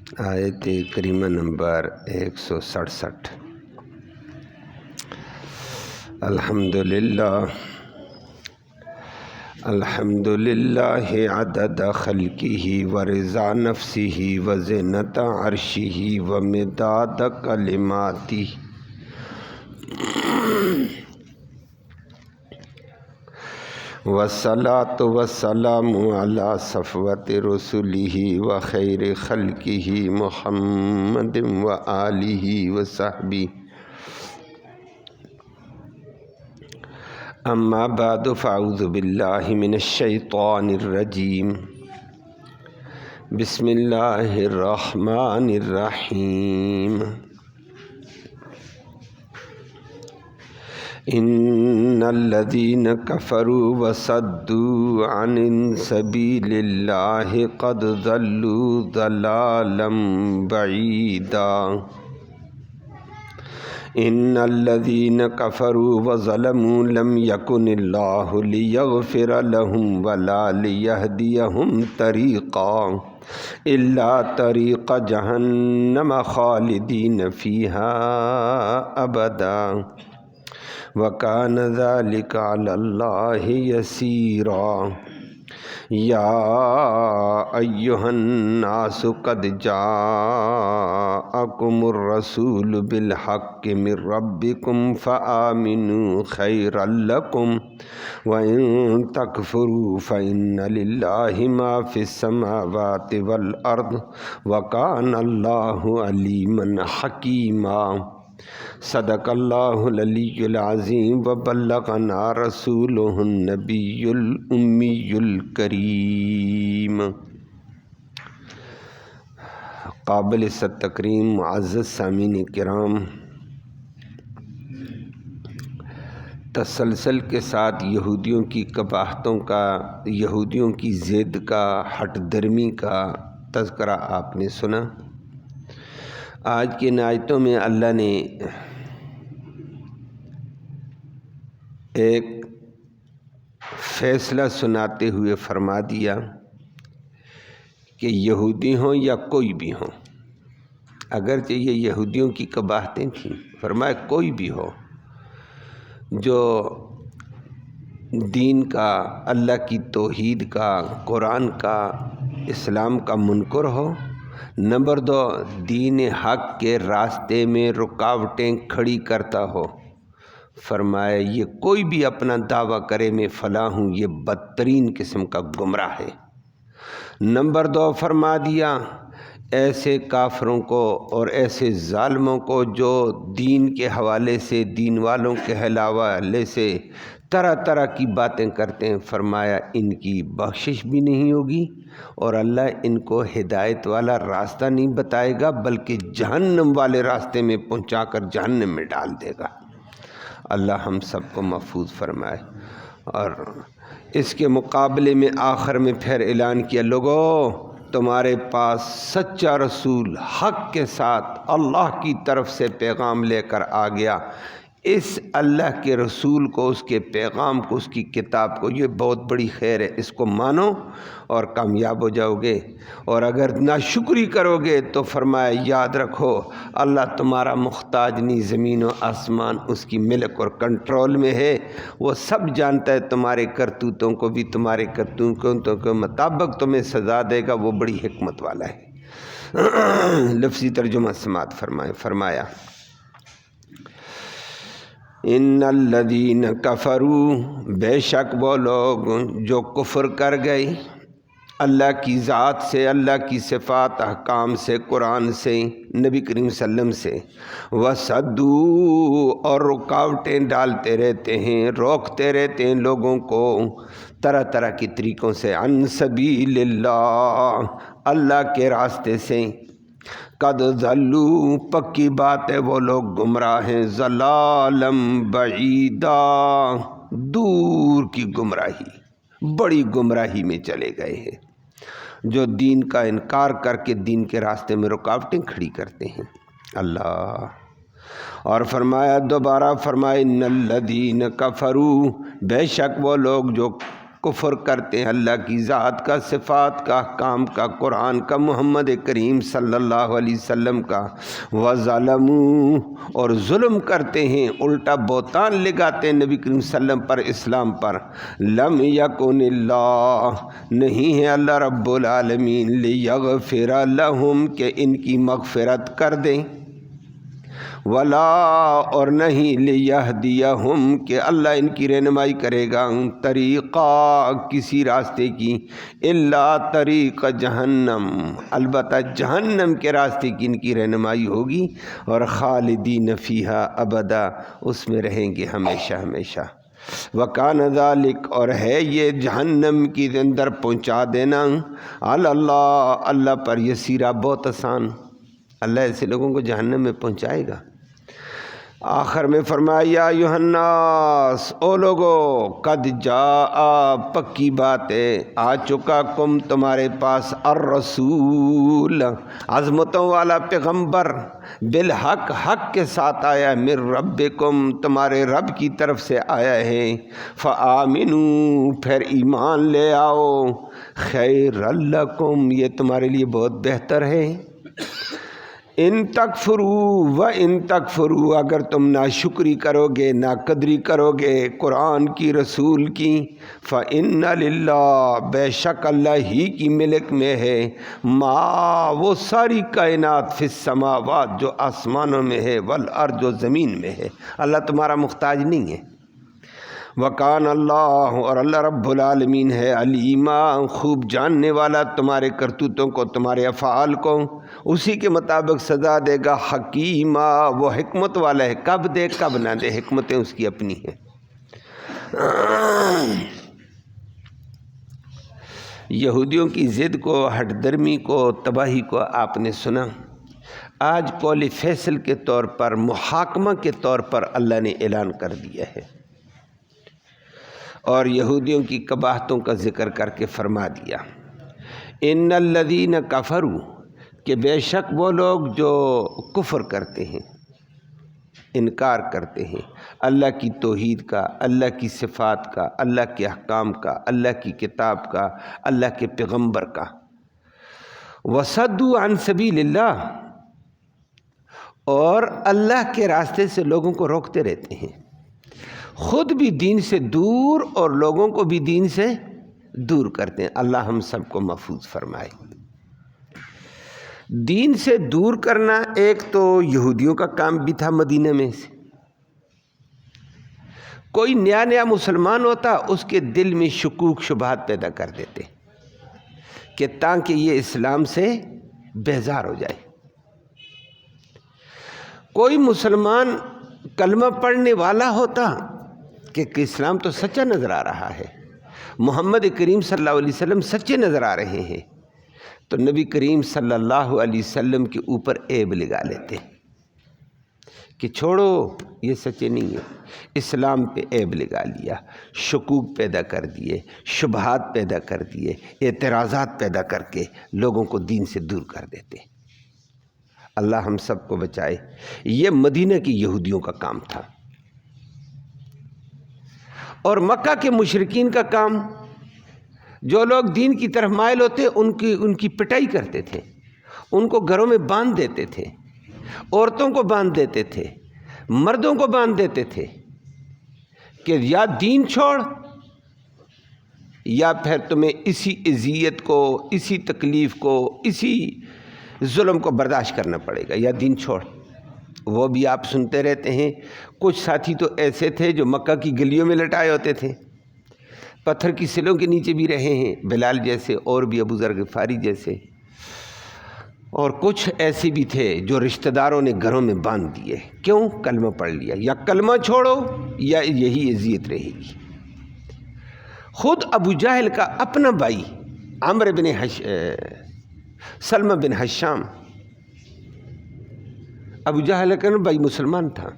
آیت کریمہ نمبر 167۔ الحمدللہ عدد خلقہ ورضا نفسہ وزنۃ عرشہ ومداد کلماتہ والصلاۃ والسلام علی صفوۃ رسلہ وخیر خلقہ محمد وآلہ وصحبہ، اما بعد فاعوذ باللہ من الشیطان الرجیم، بسم اللہ الرحمن الرحیم۔ ان الذین کفروا وصدوا عن سبیل اللہ قد ضلوا ضلالا بعیدا۔ ان الذین کفروا وظلموا لم یکن اللہ لیغفر لهم ولا لیہدیہم طریقا الا طریق جہنم خالدین فیہا ابدا وکان ذلک علی اللہ یسیرا۔ یا ایہا الناس قد جاءکم الرسول بالحق من ربکم فآمنوا خیرا لکم وإن تکفروا فإن للہ ما فی السماوات والارض وکان اللہ علیما حکیما۔ صدق اللہ العلی العظیم وبلغنا رسولہ النبی الامی الکریم۔ قابل تکریم معزز سامعین کرام، تسلسل کے ساتھ یہودیوں کی قباحتوں کا، یہودیوں کی ضد کا، ہٹ درمی کا تذکرہ آپ نے سنا۔ آج کی ان آیتوں میں اللہ نے ایک فیصلہ سناتے ہوئے فرما دیا کہ یہودی ہوں یا کوئی بھی ہوں، اگرچہ یہ یہودیوں کی قباحتیں تھیں، فرمایا کوئی بھی ہو جو دین کا، اللہ کی توحید کا، قرآن کا، اسلام کا منکر ہو، نمبر 2 دین حق کے راستے میں رکاوٹیں کھڑی کرتا ہو، فرمایا یہ کوئی بھی اپنا دعویٰ کرے میں فلاں ہوں، یہ بدترین قسم کا گمراہ ہے۔ نمبر 2 فرما دیا ایسے کافروں کو اور ایسے ظالموں کو جو دین کے حوالے سے، دین والوں کے حوالے سے طرح طرح کی باتیں کرتے ہیں، فرمایا ان کی بخشش بھی نہیں ہوگی اور اللہ ان کو ہدایت والا راستہ نہیں بتائے گا بلکہ جہنم والے راستے میں پہنچا کر جہنم میں ڈال دے گا۔ اللہ ہم سب کو محفوظ فرمائے۔ اور اس کے مقابلے میں آخر میں پھر اعلان کیا، لوگو تمہارے پاس سچا رسول حق کے ساتھ اللہ کی طرف سے پیغام لے کر آ گیا، اس اللہ کے رسول کو، اس کے پیغام کو، اس کی کتاب کو، یہ بہت بڑی خیر ہے، اس کو مانو اور کامیاب ہو جاؤ گے، اور اگر ناشکری کرو گے تو فرمایا یاد رکھو اللہ تمہارا محتاج نہیں، زمین و آسمان اس کی ملک اور کنٹرول میں ہے، وہ سب جانتا ہے، تمہارے کرتوتوں کو بھی، تمہارے کرتوتوں کے مطابق تمہیں سزا دے گا، وہ بڑی حکمت والا ہے۔ لفظی ترجمہ سماعت فرمایا ان الذین کفروا، بے شک وہ لوگ جو کفر کر گئے اللہ کی ذات سے، اللہ کی صفات احکام سے، قرآن سے، نبی کریم صلی اللہ علیہ وسلم سے، وصدوا اور رکاوٹیں ڈالتے رہتے ہیں، روکتے رہتے ہیں لوگوں کو طرح طرح کے طریقوں سے، عن سبیل اللہ، اللہ کے راستے سے، قد ضلوا پکی بات ہے وہ لوگ گمراہ ہیں، ضلالا بعیدا دور کی گمراہی، بڑی گمراہی میں چلے گئے ہیں، جو دین کا انکار کر کے دین کے راستے میں رکاوٹیں کھڑی کرتے ہیں۔ اللہ اور فرمایا دوبارہ فرمایا ان الذین کفروا، بے شک وہ لوگ جو کفر کرتے ہیں اللہ کی ذات کا، صفات کا، احکام کا، قرآن کا، محمد کریم صلی اللہ علیہ وسلم کا، وظلموا اور ظلم کرتے ہیں، الٹا بہتان لگاتے ہیں نبی کریم صلی اللہ علیہ وسلم پر، اسلام پر، لم یکن اللہ نہیں ہے اللہ رب العالمین لیغفر لہم کہ ان کی مغفرت کر دیں، ولا اور نہیں لیہدیہم کہ اللہ ان کی رہنمائی کرے گا طریقہ کسی راستے کی، الا طریق جہنم البتہ جہنم کے راستے کی ان کی رہنمائی ہوگی، اور خالدین فیہا ابدا اس میں رہیں گے ہمیشہ ہمیشہ۔ وَكَانَ ذَلِكَ اور ہے یہ جہنم کی اندر پہنچا دینا علی اللہ اللہ پر یسیرا بہت آسان، اللہ ایسے لوگوں کو جہنم میں پہنچائے گا۔ آخر میں فرمایا یا ایھا الناس او لوگو قد جاء پکی بات ہے آ چکا کم تمہارے پاس الرسول عظمتوں والا پیغمبر بالحق حق کے ساتھ آیا ہے، من ربکم تمہارے رب کی طرف سے آیا ہے، فآمنوا پھر ایمان لے آؤ، خیر لکم یہ تمہارے لیے بہت بہتر ہے، ان تکفروا و ان تکفروا اگر تم ناشکری کرو گے ناقدری کرو گے قرآن کی رسول کی، فإن للہ بے شک اللہ ہی کی ملک میں ہے، ما وہ ساری کائنات فی السماوات جو آسمانوں میں ہے، والارض جو زمین میں ہے، اللہ تمہارا محتاج نہیں ہے، وکان اللہ اور اللہ رب العالمین ہے علیما خوب جاننے والا تمہارے کرتوتوں کو تمہارے افعال کو، اسی کے مطابق سزا دے گا، حکیمہ وہ حکمت والا ہے، کب دے کب نہ دے حکمتیں اس کی اپنی ہیں۔ یہودیوں کی ضد کو، ہٹ درمی کو، تباہی کو آپ نے سنا، آج قول فیصل کے طور پر، محاکمہ کے طور پر اللہ نے اعلان کر دیا ہے، اور یہودیوں کی قباحتوں کا ذکر کر کے فرما دیا، ان الذین کفروا کہ بے شک وہ لوگ جو کفر کرتے ہیں، انکار کرتے ہیں اللہ کی توحید کا، اللہ کی صفات کا، اللہ کے احکام کا، اللہ کی کتاب کا، اللہ کے پیغمبر کا، وصدوا عن سبیل اللہ اور اللہ کے راستے سے لوگوں کو روکتے رہتے ہیں، خود بھی دین سے دور اور لوگوں کو بھی دین سے دور کرتے ہیں، اللہ ہم سب کو محفوظ فرمائے۔ دین سے دور کرنا ایک تو یہودیوں کا کام بھی تھا، مدینہ میں سے کوئی نیا مسلمان ہوتا اس کے دل میں شکوک شبہات پیدا کر دیتے کہ تاکہ یہ اسلام سے بیزار ہو جائے۔ کوئی مسلمان کلمہ پڑھنے والا ہوتا کہ اسلام تو سچا نظر آ رہا ہے، محمد کریم صلی اللہ علیہ وسلم سچے نظر آ رہے ہیں، تو نبی کریم صلی اللہ علیہ وسلم کے اوپر عیب لگا لیتے کہ چھوڑو یہ سچے نہیں ہے، اسلام پہ عیب لگا لیا، شکوک پیدا کر دیے، شبہات پیدا کر دیے، اعتراضات پیدا کر کے لوگوں کو دین سے دور کر دیتے۔ اللہ ہم سب کو بچائے۔ یہ مدینہ کی یہودیوں کا کام تھا، اور مکہ کے مشرکین کا کام، جو لوگ دین کی طرف مائل ہوتے ان کی پٹائی کرتے تھے، ان کو گھروں میں باندھ دیتے تھے، عورتوں کو باندھ دیتے تھے، مردوں کو باندھ دیتے تھے کہ یا دین چھوڑ یا پھر تمہیں اسی اذیت کو، اسی تکلیف کو، اسی ظلم کو برداشت کرنا پڑے گا، یا دین چھوڑ۔ وہ بھی آپ سنتے رہتے ہیں، کچھ ساتھی تو ایسے تھے جو مکہ کی گلیوں میں لٹائے ہوتے تھے، پتھر کی سلوں کے نیچے بھی رہے ہیں، بلال جیسے، اور بھی ابو ذر غفاری جیسے، اور کچھ ایسے بھی تھے جو رشتہ داروں نے گھروں میں باندھ دیے، کیوں؟ کلمہ پڑھ لیا، یا کلمہ چھوڑو یا یہی اذیت رہے گی۔ خود ابو جہل کا اپنا بھائی عمرو بن سلمہ بن حشام، ابو جہل کا بھائی مسلمان تھا،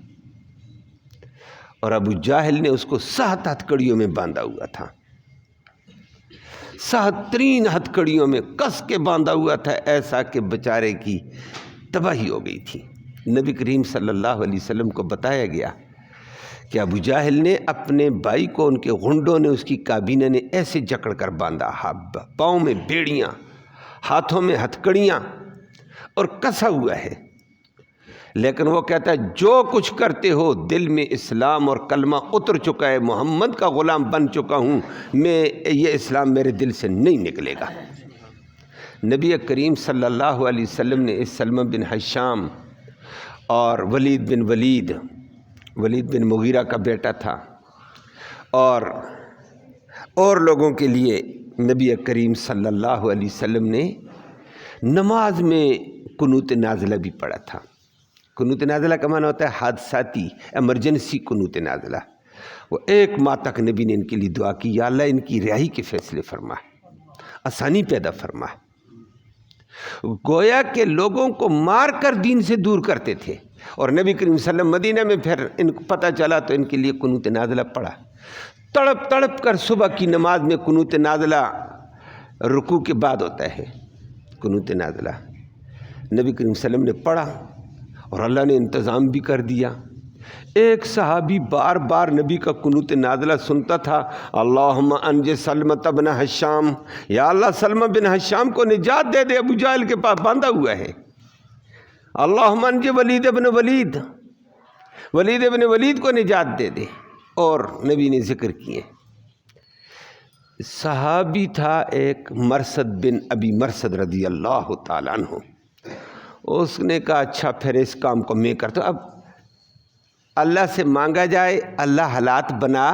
اور ابو جہل نے اس کو 7 ہتھکڑیوں میں باندھا ہوا تھا، 7 ہتھکڑیوں میں کس کے باندھا ہوا تھا، ایسا کہ بیچارے کی تباہی ہو گئی تھی۔ نبی کریم صلی اللہ علیہ وسلم کو بتایا گیا کہ ابو جہل نے اپنے بھائی کو ان کے غنڈوں نے اس کی کابینہ نے ایسے جکڑ کر باندھا، پاؤں میں بیڑیاں، ہاتھوں میں ہتھکڑیاں اور کسا ہوا ہے، لیکن وہ کہتا ہے جو کچھ کرتے ہو دل میں اسلام اور کلمہ اتر چکا ہے، محمد کا غلام بن چکا ہوں میں، یہ اسلام میرے دل سے نہیں نکلے گا۔ نبی کریم صلی اللہ علیہ وسلم نے اس سلمہ بن حشام اور ولید بن مغیرہ کا بیٹا تھا، اور لوگوں کے لیے نبی کریم صلی اللہ علیہ وسلم نے نماز میں قنوت نازلہ بھی پڑھا تھا۔ قنوت نازلہ کا معنی ہوتا ہے حادثاتی ایمرجنسی قنوت نازلہ۔ وہ 1 ماہ تک نبی نے ان کے لیے دعا کی، یا اللہ ان کی رہائی کے فیصلے فرما، آسانی پیدا فرما۔ گویا کہ لوگوں کو مار کر دین سے دور کرتے تھے، اور نبی کریم صلی اللہ علیہ وسلم مدینہ میں پھر ان کو پتہ چلا تو ان کے لیے قنوت نازلہ پڑھا۔ تڑپ تڑپ کر صبح کی نماز میں قنوت نازلہ رکوع کے بعد ہوتا ہے، قنوت نازلہ نبی کریم صلی اللہ علیہ وسلم نے پڑھا اور اللہ نے انتظام بھی کر دیا۔ ایک صحابی بار بار نبی کا قنوت نازلہ سنتا تھا، اللہم انج سلمۃ بن حشام، یا اللہ سلمہ بن حشام کو نجات دے دے، ابو جہل کے پاس باندھا ہوا ہے۔ اللہم انج ولید بن ولید کو نجات دے دے، اور نبی نے ذکر کیے۔ صحابی تھا ایک مرثد بن ابی مرثد رضی اللہ تعالیٰ عنہ، اس نے کہا اچھا پھر اس کام کو میں کرتا ہوں۔ اب اللہ سے مانگا جائے، اللہ حالات بنا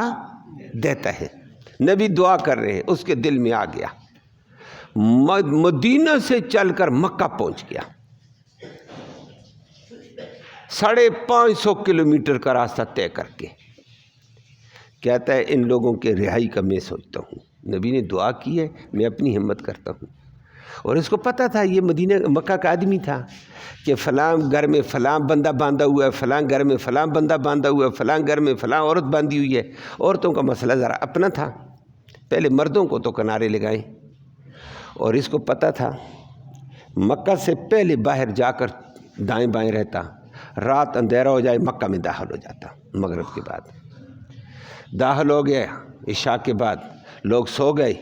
دیتا ہے۔ نبی دعا کر رہے ہیں، اس کے دل میں آ گیا، مدینہ سے چل کر مکہ پہنچ گیا، 550 کلومیٹر کا راستہ طے کر کے کہتا ہے ان لوگوں کے رہائی کا میں سوچتا ہوں۔ نبی نے دعا کی ہے، میں اپنی ہمت کرتا ہوں، اور اس کو پتہ تھا یہ مکہ کا آدمی تھا کہ فلاں گھر میں فلاں بندہ باندھا ہوا ہے، فلاں گھر میں فلاں بندہ باندھا ہوا ہے، فلاں گھر میں فلاں عورت باندھی ہوئی ہے۔ عورتوں کا مسئلہ ذرا اپنا تھا، پہلے مردوں کو تو کنارے لگائیں، اور اس کو پتہ تھا مکہ سے پہلے باہر جا کر دائیں بائیں رہتا، رات اندھیرا ہو جائے مکہ میں داخل ہو جاتا، مغرب کے بعد داخل ہو گیا، عشاء کے بعد لوگ سو گئے،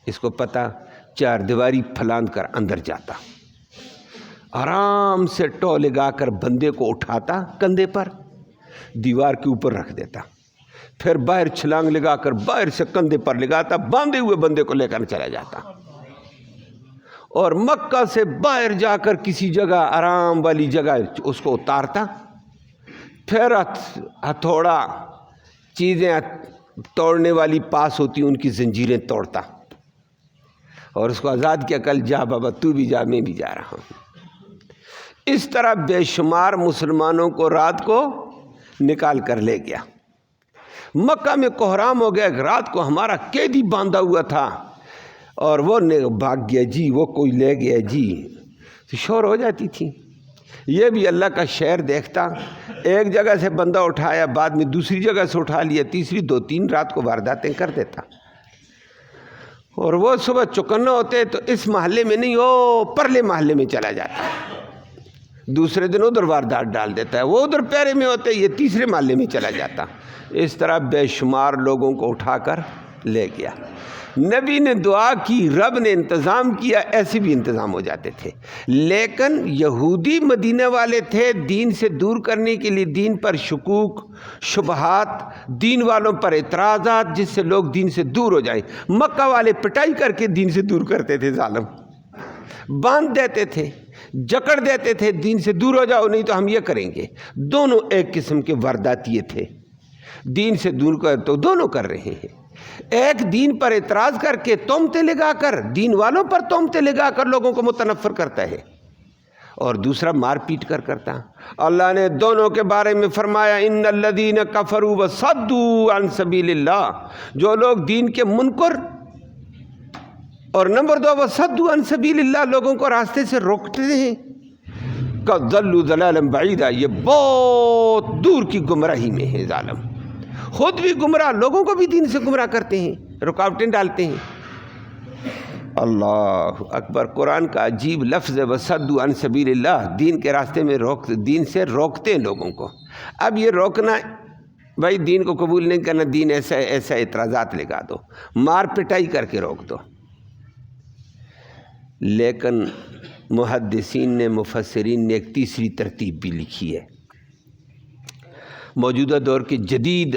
اس کو پتہ 4 دیواری پھلاند کر اندر جاتا، آرام سے ٹو لگا کر بندے کو اٹھاتا، کندھے پر دیوار کے اوپر رکھ دیتا، پھر باہر چھلانگ لگا کر باہر سے کندھے پر لگاتا، باندھے ہوئے بندے کو لے کر چلا جاتا، اور مکہ سے باہر جا کر کسی جگہ آرام والی جگہ اس کو اتارتا، پھر ہتھوڑا چیزیں توڑنے والی پاس ہوتی ان کی زنجیریں توڑتا، اور اس کو آزاد کیا، کل جا بابا تو بھی جا، میں بھی جا رہا ہوں۔ اس طرح بے شمار مسلمانوں کو رات کو نکال کر لے گیا۔ مکہ میں کوہرام ہو گیا، رات کو ہمارا قیدی باندھا ہوا تھا اور وہ بھاگ گیا جی، وہ کوئی لے گیا جی، تو شور ہو جاتی تھی۔ یہ بھی اللہ کا شہر دیکھتا، ایک جگہ سے بندہ اٹھایا، بعد میں دوسری جگہ سے اٹھا لیا، تیسری 2-3 رات کو وارداتیں کر دیتا، اور وہ صبح چوکنا ہوتے تو اس محلے میں نہیں، وہ پرلے محلے میں چلا جاتا، دوسرے دن ادھر واردات ڈال دیتا ہے، وہ ادھر پیرے میں ہوتے، یہ تیسرے محلے میں چلا جاتا۔ اس طرح بے شمار لوگوں کو اٹھا کر لے گیا۔ نبی نے دعا کی، رب نے انتظام کیا، ایسے بھی انتظام ہو جاتے تھے، لیکن یہودی مدینہ والے تھے دین سے دور کرنے کے لیے، دین پر شکوک، شبہات، دین والوں پر اعتراضات، جس سے لوگ دین سے دور ہو جائیں۔ مکہ والے پٹائی کر کے دین سے دور کرتے تھے، ظالم باندھ دیتے تھے، جکڑ دیتے تھے، دین سے دور ہو جاؤ نہیں تو ہم یہ کریں گے۔ دونوں ایک قسم کے وارداتیے تھے، دین سے دور کر تو دونوں کر رہے ہیں، ایک دین پر اعتراض کر کے تہمتیں لگا کر، دین والوں پر تہمتیں لگا کر لوگوں کو متنفر کرتا ہے، اور دوسرا مار پیٹ کر کرتا۔ اللہ نے دونوں کے بارے میں فرمایا، ان الذین کفروا وصدوا عن سبیل اللہ، جو لوگ دین کے منکر، اور نمبر 2 وصدوا عن سبیل اللہ، لوگوں کو راستے سے روکتے ہیں، قد ضلوا ضلالا بعیدا، یہ بہت دور کی گمراہی میں ہے، ظالم خود بھی گمراہ، لوگوں کو بھی دین سے گمراہ کرتے ہیں، رکاوٹیں ڈالتے ہیں۔ اللہ اکبر، قرآن کا عجیب لفظ ہے، وصدوا عن سبیل اللہ، دین کے راستے میں دین سے روکتے ہیں لوگوں کو۔ اب یہ روکنا بھائی دین کو قبول نہیں کرنا، دین ایسا ایسا اعتراضات لگا دو، مار پٹائی کر کے روک دو۔ لیکن محدثین نے، مفسرین نے ایک تیسری ترتیب بھی لکھی ہے۔ موجودہ دور کے جدید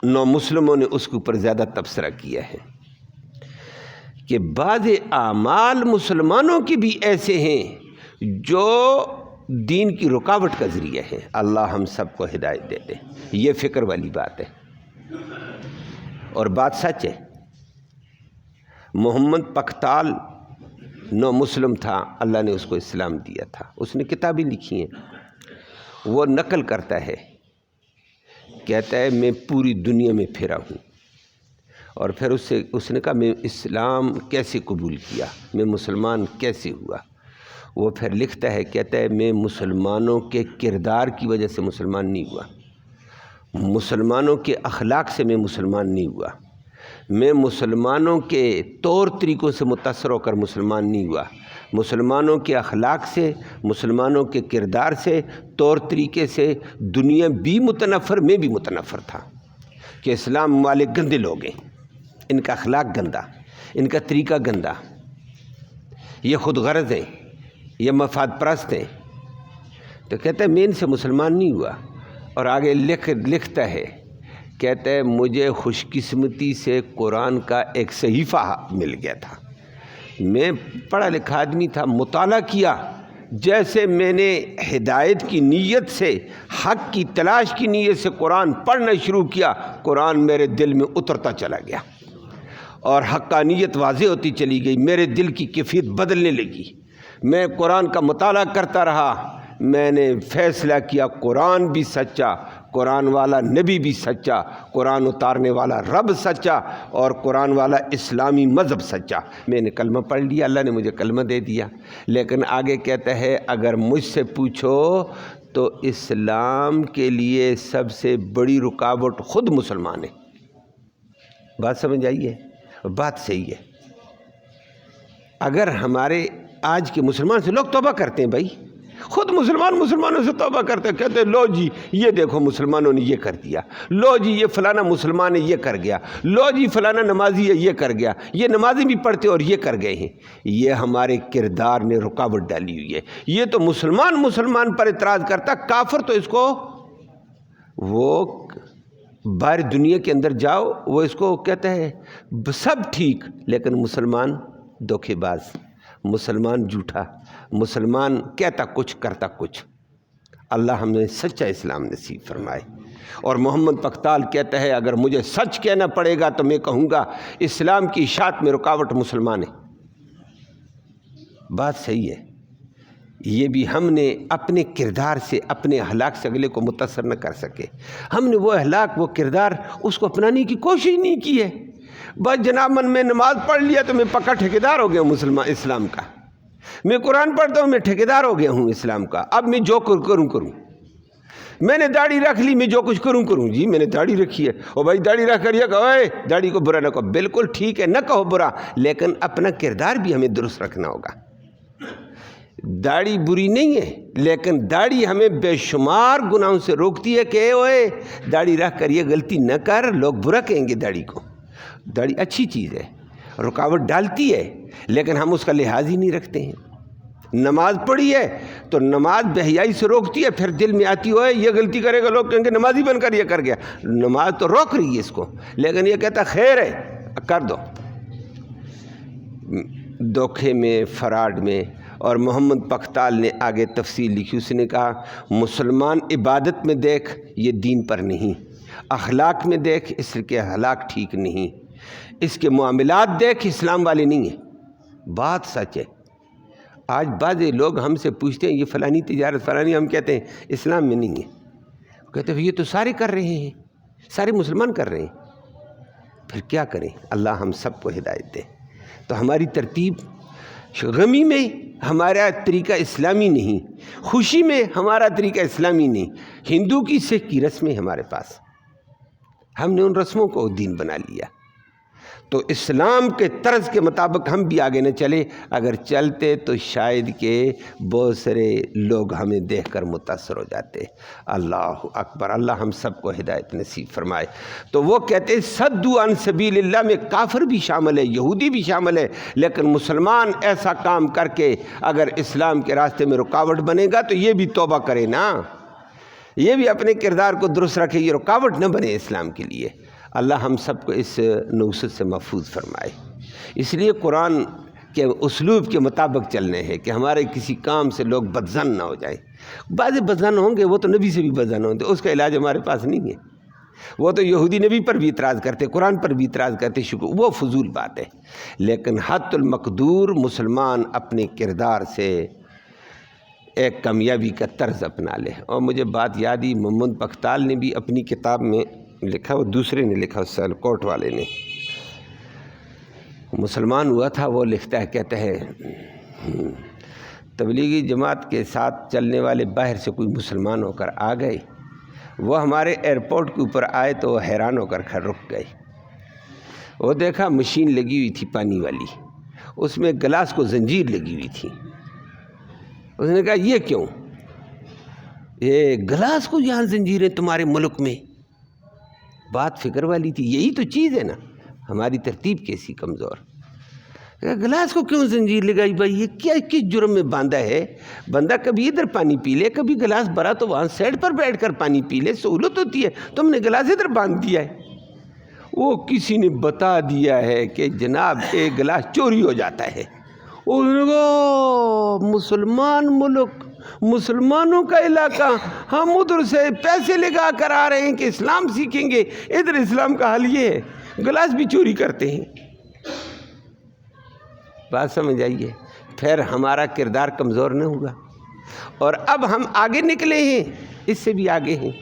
نو مسلموں نے اس کے اوپر زیادہ تبصرہ کیا ہے کہ بعض اعمال مسلمانوں کی بھی ایسے ہیں جو دین کی رکاوٹ کا ذریعہ ہے۔ اللہ ہم سب کو ہدایت دے دے۔ یہ فکر والی بات ہے، اور بات سچ ہے۔ محمد پختال نو مسلم تھا، اللہ نے اس کو اسلام دیا تھا، اس نے کتابیں لکھی ہیں، وہ نقل کرتا ہے، کہتا ہے میں پوری دنیا میں پھرا ہوں، اور پھر اس نے کہا میں اسلام کیسے قبول کیا، میں مسلمان کیسے ہوا۔ وہ پھر لکھتا ہے، کہتا ہے میں مسلمانوں کے کردار کی وجہ سے مسلمان نہیں ہوا، مسلمانوں کے اخلاق سے میں مسلمان نہیں ہوا، میں مسلمانوں کے طور طریقوں سے متاثر ہو کر مسلمان نہیں ہوا، مسلمانوں کے اخلاق سے، مسلمانوں کے کردار سے، طور طریقے سے دنیا بھی متنفر، میں بھی متنفر تھا کہ اسلام والے گندے لوگ ہیں، ان کا اخلاق گندا، ان کا طریقہ گندا، یہ خود غرض ہیں، یہ مفاد پرست ہیں۔ تو کہتا ہے میں ان سے مسلمان نہیں ہوا، اور آگے لکھتا ہے، کہتا ہے مجھے خوش قسمتی سے قرآن کا ایک صحیفہ مل گیا تھا، میں پڑھا لکھا آدمی تھا، مطالعہ کیا، جیسے میں نے ہدایت کی نیت سے، حق کی تلاش کی نیت سے قرآن پڑھنا شروع کیا، قرآن میرے دل میں اترتا چلا گیا اور حقانیت واضح ہوتی چلی گئی، میرے دل کی کیفیت بدلنے لگی، میں قرآن کا مطالعہ کرتا رہا، میں نے فیصلہ کیا قرآن بھی سچا، قرآن والا نبی بھی سچا، قرآن اتارنے والا رب سچا، اور قرآن والا اسلامی مذہب سچا۔ میں نے کلمہ پڑھ لیا، اللہ نے مجھے کلمہ دے دیا۔ لیکن آگے کہتا ہے اگر مجھ سے پوچھو تو اسلام کے لیے سب سے بڑی رکاوٹ خود مسلمان ہے۔ بات سمجھ آئی ہے؟ بات صحیح ہے۔ اگر ہمارے آج کے مسلمان سے لوگ توبہ کرتے ہیں، بھائی خود مسلمانوں سے توبہ کرتے ہیں، کہتے ہیں لو جی یہ دیکھو مسلمانوں نے یہ کر دیا، لو جی یہ فلانا مسلمان ہے یہ کر گیا، لو جی فلانا نمازی ہے یہ کر گیا، یہ نمازی بھی پڑھتے اور یہ کر گئے ہیں۔ یہ ہمارے کردار نے رکاوٹ ڈالی ہوئی ہے۔ یہ تو مسلمان پر اعتراض کرتا، کافر تو اس کو، وہ باہر دنیا کے اندر جاؤ وہ اس کو کہتا ہے سب ٹھیک، لیکن مسلمان دھوکے باز، مسلمان جھوٹا، مسلمان کہتا کچھ کرتا کچھ۔ اللہ ہمیں سچا اسلام نصیب فرمائے۔ اور محمد پختال کہتا ہے اگر مجھے سچ کہنا پڑے گا تو میں کہوں گا اسلام کی اشاعت میں رکاوٹ مسلمان ہے۔ بات صحیح ہے۔ یہ بھی ہم نے اپنے کردار سے، اپنے اخلاق سے اگلے کو متاثر نہ کر سکے، ہم نے وہ اخلاق، وہ کردار اس کو اپنانے کی کوشش نہیں کی ہے۔ بس جناب من میں نماز پڑھ لیا تو میں پکا ٹھیکیدار ہو گیا ہوں اسلام کا، میں قرآن پڑھتا ہوں میں ٹھیکیدار ہو گیا ہوں اسلام کا، اب میں جو کروں، میں نے داڑھی رکھ لی میں جو کچھ کروں، جی میں نے داڑھی رکھی ہے، او بھائی داڑھی رکھ کر یہ کہو اے داڑھی کو برا نہ کہو، بالکل ٹھیک ہے نہ کہو برا، لیکن اپنا کردار بھی ہمیں درست رکھنا ہوگا۔ داڑھی بری نہیں ہے، لیکن داڑھی ہمیں بے شمار گناہوں سے روکتی ہے کہ اوے داڑھی رکھ کر یہ غلطی نہ کر، لوگ برا کہیں گے داڑھی کو۔ داڑھی اچھی چیز ہے، رکاوٹ ڈالتی ہے، لیکن ہم اس کا لحاظ ہی نہیں رکھتے ہیں۔ نماز پڑھی ہے تو نماز بے حیائی سے روکتی ہے، پھر دل میں آتی ہوئے یہ غلطی کرے گا لوگ کہیں گے نمازی بن کر یہ کر گیا، نماز تو روک رہی ہے اس کو، لیکن یہ کہتا خیر ہے کر دو۔ دھوکے میں، فراڈ میں۔ اور محمد پختال نے آگے تفصیل لکھی، اس نے کہا مسلمان عبادت میں دیکھ یہ دین پر نہیں، اخلاق میں دیکھ اس کے اخلاق ٹھیک نہیں، اس کے معاملات دیکھ اسلام والے نہیں ہیں۔ بات سچ ہے۔ آج بعض لوگ ہم سے پوچھتے ہیں یہ فلانی تجارت فلانی، ہم کہتے ہیں اسلام میں نہیں ہے، کہتے ہیں یہ تو سارے کر رہے ہیں، سارے مسلمان کر رہے ہیں، پھر کیا کریں؟ اللہ ہم سب کو ہدایت دے۔ تو ہماری ترتیب، غمی میں ہمارا طریقہ اسلامی نہیں، خوشی میں ہمارا طریقہ اسلامی نہیں، ہندو کی سکھ کی رسمیں ہمارے پاس، ہم نے ان رسموں کو دین بنا لیا۔ تو اسلام کے طرز کے مطابق ہم بھی آگے نہ چلے، اگر چلتے تو شاید کہ بہت سارے لوگ ہمیں دیکھ کر متاثر ہو جاتے۔ اللہ اکبر، اللہ ہم سب کو ہدایت نصیب فرمائے۔ تو وہ کہتے ہیں صدو عن سبیل اللہ میں کافر بھی شامل ہے، یہودی بھی شامل ہے، لیکن مسلمان ایسا کام کر کے اگر اسلام کے راستے میں رکاوٹ بنے گا تو یہ بھی توبہ کرے نا، یہ بھی اپنے کردار کو درست رکھے، یہ رکاوٹ نہ بنے اسلام کے لیے۔ اللہ ہم سب کو اس نوست سے محفوظ فرمائے۔ اس لیے قرآن کے اسلوب کے مطابق چلنے ہیں کہ ہمارے کسی کام سے لوگ بدظن نہ ہو جائیں۔ بعض بدظن ہوں گے، وہ تو نبی سے بھی بدظن ہوں گے، اس کا علاج ہمارے پاس نہیں ہے۔ وہ تو یہودی نبی پر بھی اعتراض کرتے، قرآن پر بھی اعتراض کرتے، شکر وہ فضول بات ہے۔ لیکن حد المقدور مسلمان اپنے کردار سے ایک کامیابی کا طرز اپنا لے۔ اور مجھے بات یاد ہی، محمد بختال نے بھی اپنی کتاب میں لکھا، وہ دوسرے نے لکھا، سیالکوٹ والے نے، مسلمان ہوا تھا، وہ لکھتا ہے، کہتا ہے تبلیغی جماعت کے ساتھ چلنے والے باہر سے کوئی مسلمان ہو کر آ گئے، وہ ہمارے ایئرپورٹ کے اوپر آئے تو وہ حیران ہو کر رک گئے۔ وہ دیکھا مشین لگی ہوئی تھی پانی والی، اس میں گلاس کو زنجیر لگی ہوئی تھی۔ اس نے کہا یہ کیوں؟ یہ گلاس کو یہاں زنجیریں تمہارے ملک میں؟ بات فکر والی تھی، یہی تو چیز ہے نا، ہماری ترتیب کیسی کمزور۔ گلاس کو کیوں زنجیر لگائی بھائی؟ یہ کیا کس جرم میں باندھا ہے؟ بندہ کبھی ادھر پانی پی لے، کبھی گلاس بھرا تو وہاں سائڈ پر بیٹھ کر پانی پی لے، سہولت ہوتی ہے، تم نے گلاس ادھر باندھ دیا ہے۔ وہ کسی نے بتا دیا ہے کہ جناب ایک گلاس چوری ہو جاتا ہے۔ اس نے کہا مسلمان ملک، مسلمانوں کا علاقہ، ہم ادھر سے پیسے لگا کر آ رہے ہیں کہ اسلام سیکھیں گے، ادھر اسلام کا حل یہ ہے، گلاس بھی چوری کرتے ہیں۔ بات سمجھ آئیے؟ پھر ہمارا کردار کمزور نہ ہوگا، اور اب ہم آگے نکلے ہیں، اس سے بھی آگے ہیں۔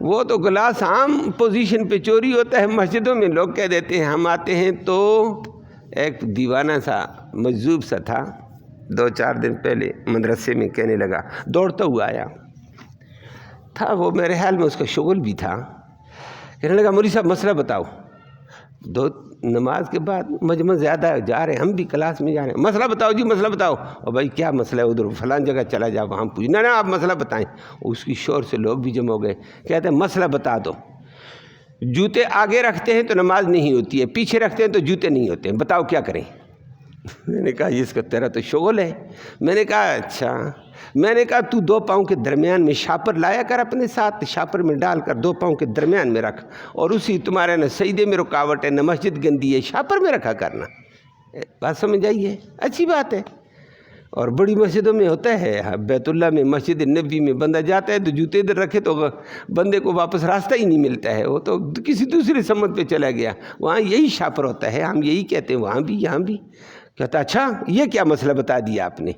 وہ تو گلاس عام پوزیشن پہ چوری ہوتا ہے، مسجدوں میں لوگ کہہ دیتے ہیں، ہم آتے ہیں تو ایک دیوانہ سا مجذوب سا تھا، 2-4 دن پہلے مدرسے میں کہنے لگا، دوڑتا ہوا آیا تھا، وہ میرے خیال میں اس کا شغل بھی تھا، کہنے لگا مولوی صاحب مسئلہ بتاؤ۔ نماز کے بعد مجمع زیادہ جا رہے ہیں، ہم بھی کلاس میں جا رہے ہیں، مسئلہ بتاؤ جی، مسئلہ بتاؤ۔ اور بھائی کیا مسئلہ ہے؟ ادھر فلاں جگہ چلا جا، وہاں پوچھنا نا، آپ مسئلہ بتائیں۔ اس کی شور سے لوگ بھی جمع ہو گئے، کہتے ہیں مسئلہ بتا دو۔ جوتے آگے رکھتے ہیں تو نماز نہیں ہوتی ہے، پیچھے رکھتے ہیں تو جوتے نہیں ہوتے ہیں، بتاؤ کیا کریں؟ میں نے کہا اس کا تیرا تو شغل ہے۔ میں نے کہا اچھا، میں نے کہا تو 2 پاؤں کے درمیان میں شاپر لایا کر اپنے ساتھ، شاپر میں ڈال کر 2 پاؤں کے درمیان میں رکھ، اور اسی تمہارے نہ سجدے میں رکاوٹ ہے نہ مسجد گندی ہے، شاپر میں رکھا کرنا۔ بات سمجھ آئیے؟ اچھی بات ہے۔ اور بڑی مسجدوں میں ہوتا ہے، بیت اللہ میں، مسجد نبوی میں بندہ جاتا ہے تو جوتے ادھر رکھے تو بندے کو واپس راستہ ہی نہیں ملتا ہے، وہ تو کسی دوسرے سمت پہ چلا گیا، وہاں یہی شاپر ہوتا ہے، ہم یہی کہتے ہیں، وہاں بھی یہاں بھی۔ کہتا اچھا یہ کیا مسئلہ بتا دیا آپ نے؟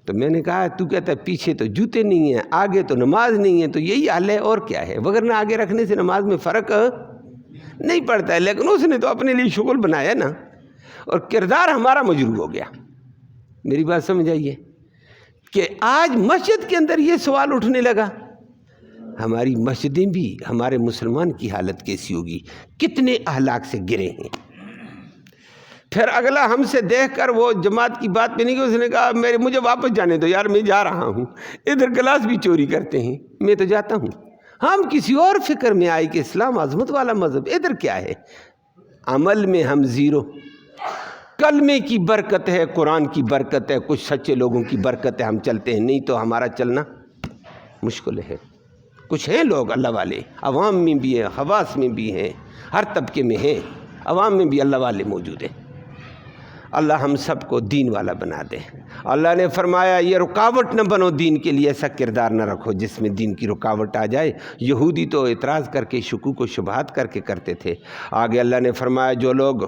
تو میں نے کہا تو کہتا ہے پیچھے تو جوتے نہیں ہیں، آگے تو نماز نہیں ہے، تو یہی حل ہے اور کیا ہے، وگرنہ آگے رکھنے سے نماز میں فرق نہیں پڑتا ہے، لیکن اس نے تو اپنے لیے شغل بنایا نا، اور کردار ہمارا مجروح ہو گیا۔ میری بات سمجھ آئیے کہ آج مسجد کے اندر یہ سوال اٹھنے لگا، ہماری مسجدیں بھی، ہمارے مسلمان کی حالت کیسی ہوگی، کتنے اخلاق سے گرے ہیں۔ پھر اگلا ہم سے دیکھ کر وہ جماعت کی بات پہ نہیں کہ اس نے کہا مجھے واپس جانے دو یار، میں جا رہا ہوں، ادھر گلاس بھی چوری کرتے ہیں، میں تو جاتا ہوں۔ ہم کسی اور فکر میں آئے کہ اسلام عظمت والا مذہب، ادھر کیا ہے؟ عمل میں ہم زیرو۔ کلمے کی برکت ہے، قرآن کی برکت ہے، کچھ سچے لوگوں کی برکت ہے، ہم چلتے ہیں، نہیں تو ہمارا چلنا مشکل ہے۔ کچھ ہیں لوگ اللہ والے، عوام میں بھی ہیں، خواص میں بھی ہیں، ہر طبقے میں ہیں، عوام میں بھی اللہ والے موجود ہیں۔ اللہ ہم سب کو دین والا بنا دے۔ اللہ نے فرمایا یہ رکاوٹ نہ بنو دین کے لیے، ایسا کردار نہ رکھو جس میں دین کی رکاوٹ آ جائے۔ یہودی تو اعتراض کر کے، شکوک و شبہات کر کے کرتے تھے۔ آگے اللہ نے فرمایا جو لوگ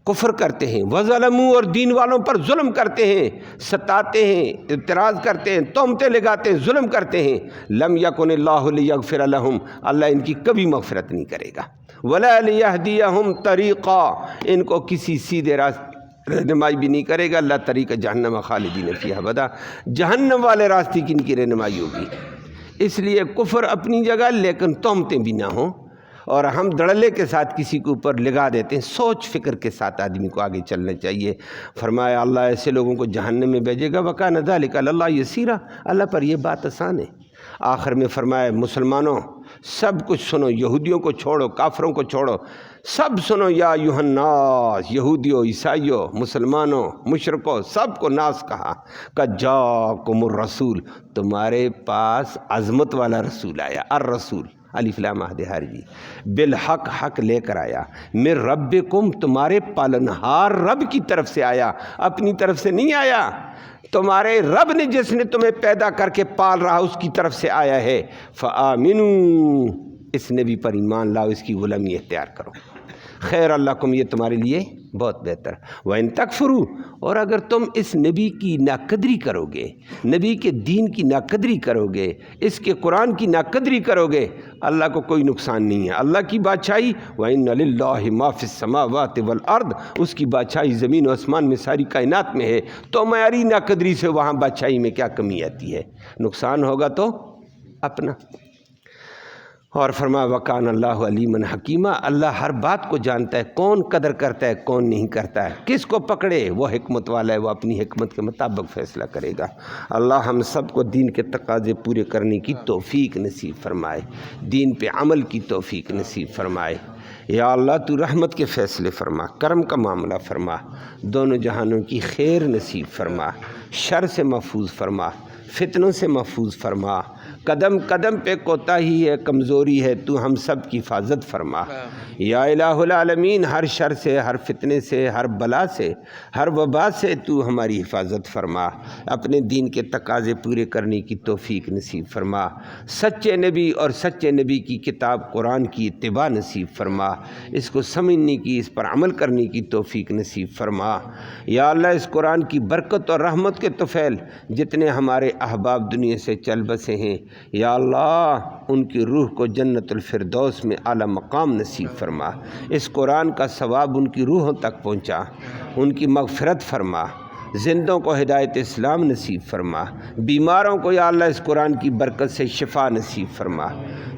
کفر کرتے ہیں، وظلموا، اور دین والوں پر ظلم کرتے ہیں، ستاتے ہیں، اعتراض کرتے ہیں، تہمتیں لگاتے ہیں، ظلم کرتے ہیں، لم یکن اللہ لیغفر لہم، اللہ ان کی کبھی مغفرت نہیں کرے گا، ولا لیہدیہم طریقا، ان کو کسی سیدھے راستے رہنمائی بھی نہیں کرے گا، اللہ طریقہ جہنم خالدین فیہا ابدا، جہنم والے راستے کی ان کی رہنمائی ہوگی۔ اس لیے کفر اپنی جگہ، لیکن تہمتیں بھی نہ ہوں، اور ہم دڑلے کے ساتھ کسی کے اوپر لگا دیتے ہیں۔ سوچ فکر کے ساتھ آدمی کو آگے چلنا چاہیے۔ فرمایا اللہ ایسے لوگوں کو جہنم میں بھیجے گا، وَكَانَ ذَلِكَ عَلَى اللَّهِ يَسِيرًا، اللہ پر یہ بات آسان ہے۔ آخر میں فرمایا مسلمانوں سب کچھ سنو، یہودیوں کو چھوڑو، کافروں کو چھوڑو، سب سنو، یا ایھا الناس، یہودیوں، عیسائیوں، مسلمانوں، مشرکوں، سب کو ناس کہا کہ جاءکم الرسول، تمہارے پاس عظمت والا رسول آیا، الرسول الف لام مد حرجی، بالحق حق لے کر آیا، من ربکم تمہارے پالنہار رب کی طرف سے آیا، اپنی طرف سے نہیں آیا، تمہارے رب نے جس نے تمہیں پیدا کر کے پال رہا اس کی طرف سے آیا ہے، فآمنوا، اس نبی پر ایمان لاؤ، اس کی غلامی اختیار کرو، خیر لکم، یہ تمہارے لیے بہت بہتر، وَإِن تَكْفُرُوا، اور اگر تم اس نبی کی ناقدری کرو گے، نبی کے دین کی ناقدری کرو گے، اس کے قرآن کی ناقدری کرو گے، اللہ کو کوئی نقصان نہیں ہے۔ اللہ کی بادشاہی وَإِنَّ لِلَّهِ مَا فِي السَّمَاوَاتِ وَالْأَرْضِ، اس کی بادشاہی زمین و آسمان میں ساری کائنات میں ہے، تو معیاری ناقدری سے وہاں بادشاہی میں کیا کمی آتی ہے؟ نقصان ہوگا تو اپنا۔ اور فرمایا وَكَانَ اللَّهُ عَلِيمًا حَكِيمًا، اللہ ہر بات کو جانتا ہے، کون قدر کرتا ہے کون نہیں کرتا ہے، کس کو پکڑے، وہ حکمت والا ہے، وہ اپنی حکمت کے مطابق فیصلہ کرے گا۔ اللہ ہم سب کو دین کے تقاضے پورے کرنے کی توفیق نصیب فرمائے، دین پہ عمل کی توفیق نصیب فرمائے۔ یا اللہ تو رحمت کے فیصلے فرما، کرم کا معاملہ فرما، دونوں جہانوں کی خیر نصیب فرما، شر سے محفوظ فرما، فتنوں سے محفوظ فرما، قدم قدم پہ کوتاہی ہے، کمزوری ہے، تو ہم سب کی حفاظت فرما۔ یا الہ العالمین، ہر شر سے، ہر فتنے سے، ہر بلا سے، ہر وبا سے تو ہماری حفاظت فرما، اپنے دین کے تقاضے پورے کرنے کی توفیق نصیب فرما، سچے نبی اور سچے نبی کی کتاب قرآن کی اتباع نصیب فرما، اس کو سمجھنے کی، اس پر عمل کرنے کی توفیق نصیب فرما۔ یا اللہ اس قرآن کی برکت اور رحمت کے طفیل جتنے ہمارے احباب دنیا سے چل بسے ہیں، یا اللہ ان کی روح کو جنت الفردوس میں اعلیٰ مقام نصیب فرما، اس قرآن کا ثواب ان کی روحوں تک پہنچا، ان کی مغفرت فرما، زندوں کو ہدایت اسلام نصیب فرما، بیماروں کو یا اللہ اس قرآن کی برکت سے شفا نصیب فرما۔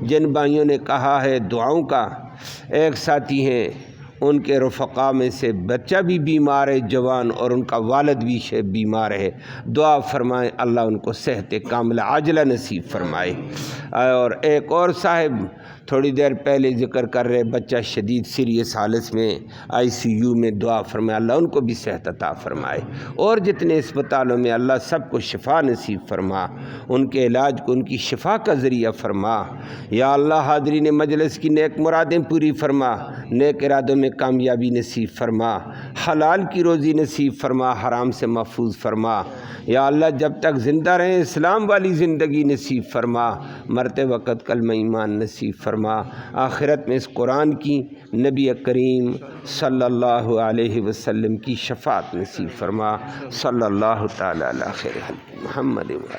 جن بھائیوں نے کہا ہے دعاؤں کا، ایک ساتھی ہیں ان کے رفقا میں سے بچہ بھی بیمار ہے جوان، اور ان کا والد بھی بیمار ہے، دعا فرمائیں اللہ ان کو صحت کاملہ عاجلہ نصیب فرمائے۔ اور ایک اور صاحب تھوڑی دیر پہلے ذکر کر رہے، بچہ شدید سیریس حالت میں ICU میں، دعا فرمائے اللہ ان کو بھی صحت عطا فرمائے، اور جتنے اسپتالوں میں اللہ سب کو شفا نصیب فرما، ان کے علاج کو ان کی شفا کا ذریعہ فرما۔ یا اللہ حاضرین مجلس کی نیک مرادیں پوری فرما، نیک ارادوں میں کامیابی نصیب فرما، حلال کی روزی نصیب فرما، حرام سے محفوظ فرما۔ یا اللہ جب تک زندہ رہیں اسلام والی زندگی نصیب فرما، مرتے وقت کلمہ ایمان نصیب فرما، آخرت میں اس قرآن کی، نبی کریم صلی اللہ علیہ وسلم کی شفاعت نصیب فرما۔ صلی اللہ تعالی علی خیر خلق محمد۔